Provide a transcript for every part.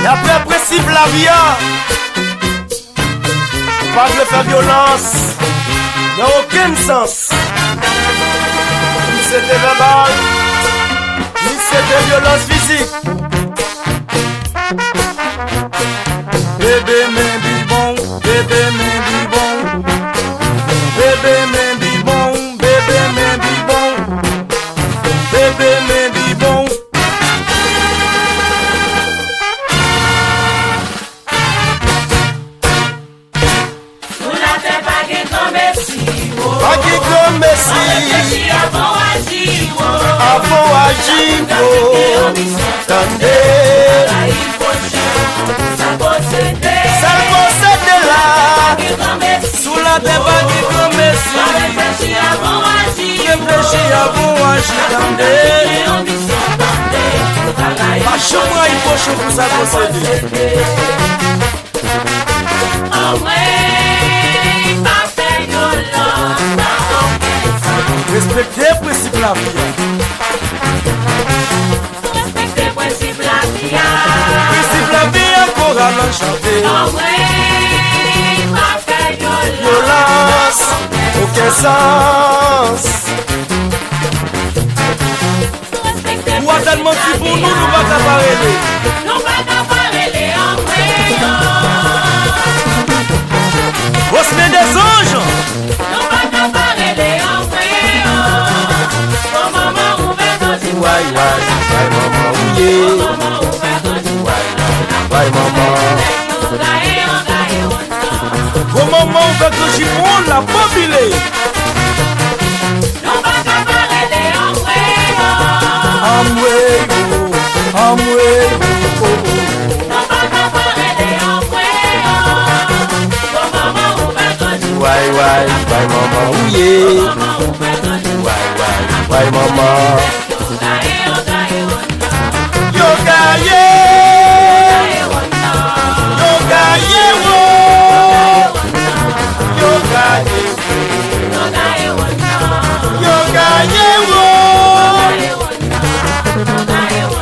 Et après le principe la vie, pas de faire violence, n'a aucun sens. Ni c'était verbal, ni c'était violence physique. Bébé mais bibon, bébé mais bibon, bébé mais bibon, bébé mais bibon, bébé mais bibon. Avant agir, ça possède là, sous la débat qui commence. Réfléchir avant agir, pas chambre il faut chaud pour ça posséder. Respectez le principe la vie. Respectez le principe la vie. Principe la vie encore à l'enchanter. Violence, aucun sens. Ou attendement si pour nous, nous ne pas parler. Nous ne pas parler en vrai. Au sommet des anges. Nous ne pas parler en vrai. Why, maman, oui. Why, maman. Au moment où on va que j'y prends la mobilée. Why, maman, oui. Why, maman.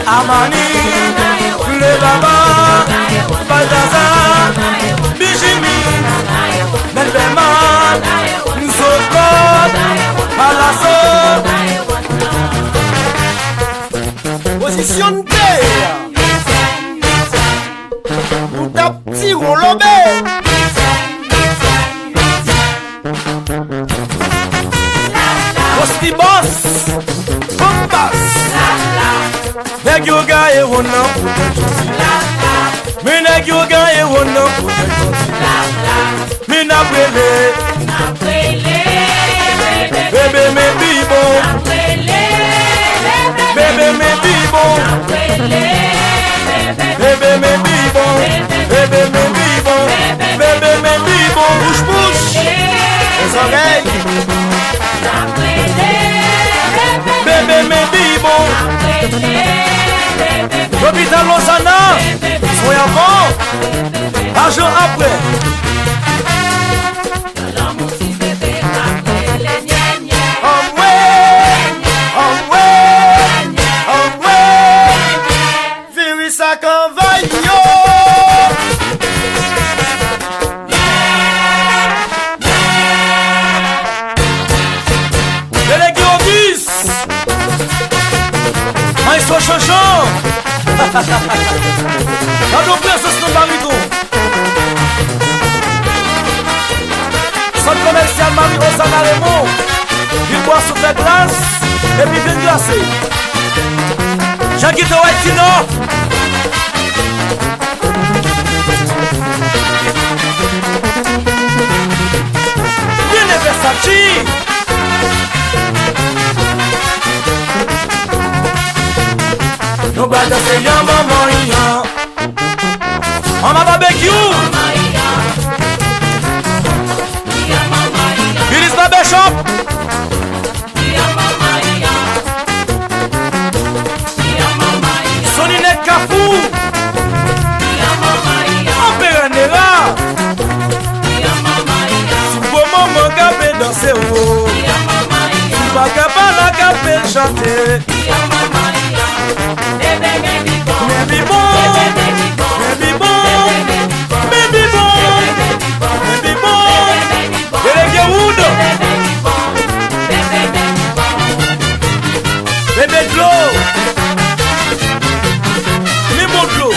Amani, le baba, Baldaza, Bijimi, Melbeman, Nzokot, Malasso. Position de terre. Ou ta petit roulobé. Osti boss, bombas. Neg yoga e wona. Me neg yoga e wona. Me na brele. Bébé me bibon. Bébé me bibon. Bébé me bibon. Bébé me bibon. Bébé me bibon. Bouche bouche. Les oreilles. Bébé me bibon. L'hôpital Lozana. Soyez avant. Argent après. Chanchon. Dans nos places, c'est nos baricons. Centre commercial Marie-Rosana Raymond. Il boit sous la glace et puis vient glacer. Jacques Waitino. Bien Versace. Nous battons ces gens, maman, on a barbecue. Billy's Barber Shop. Soninet Kafou. Opéra Nera. Si vous maman gabé danser, si vous gabé la gabé chanter. Mi Modlo.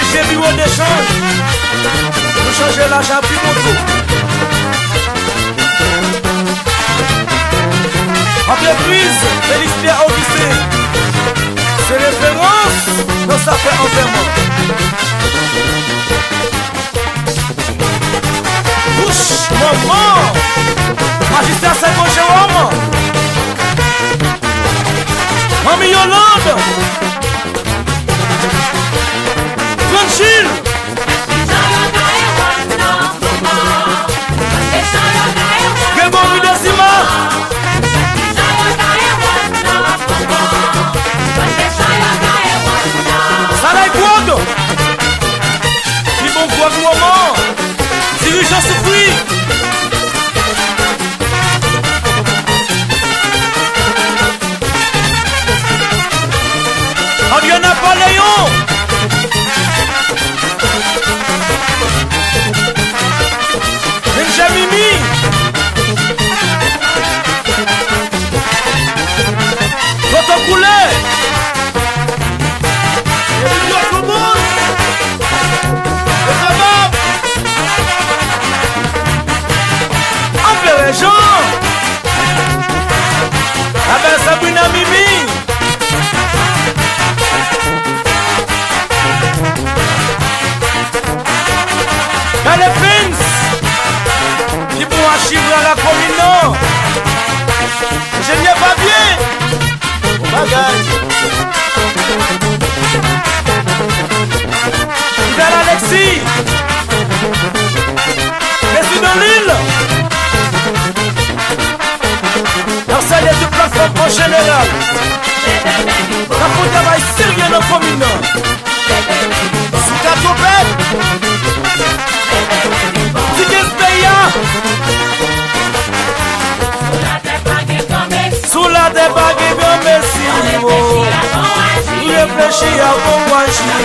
LG Bureau d'échange. Pour changer l'achat plus Modlo. Entreprise Félix Pierre Augustin. C'est référence dans sa fait enfermement. Ouch, maman. Magistrat Saint Jérôme. Mamie Yolande. Franchille. Gebo Midesima. Salai Bodo. Qui bon voix de moment. Dirigeant souffri. Adrien Napoléon. Benjamini. Votre couleur. Jean. Ah ben Sabrina Mimi. Dans les Prince. Qui pour archiver à la commune non. Je n'y ai pas bien. Au bagage. Vers Alexis. Président Lille. Ça y est de plateforme en général. La faute travail sérieux dans la commune. Sous ta topette. Tickets payants. Sous la débague et bien merci. Réfléchis à bon agir.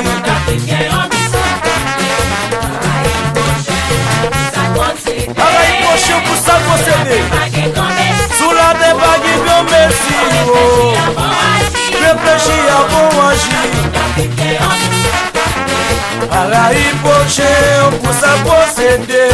Pareil prochain pour ça posséder. Sous la débague et bien merci. Réfléchis à bon agir. Pareil prochain pour ça posséder.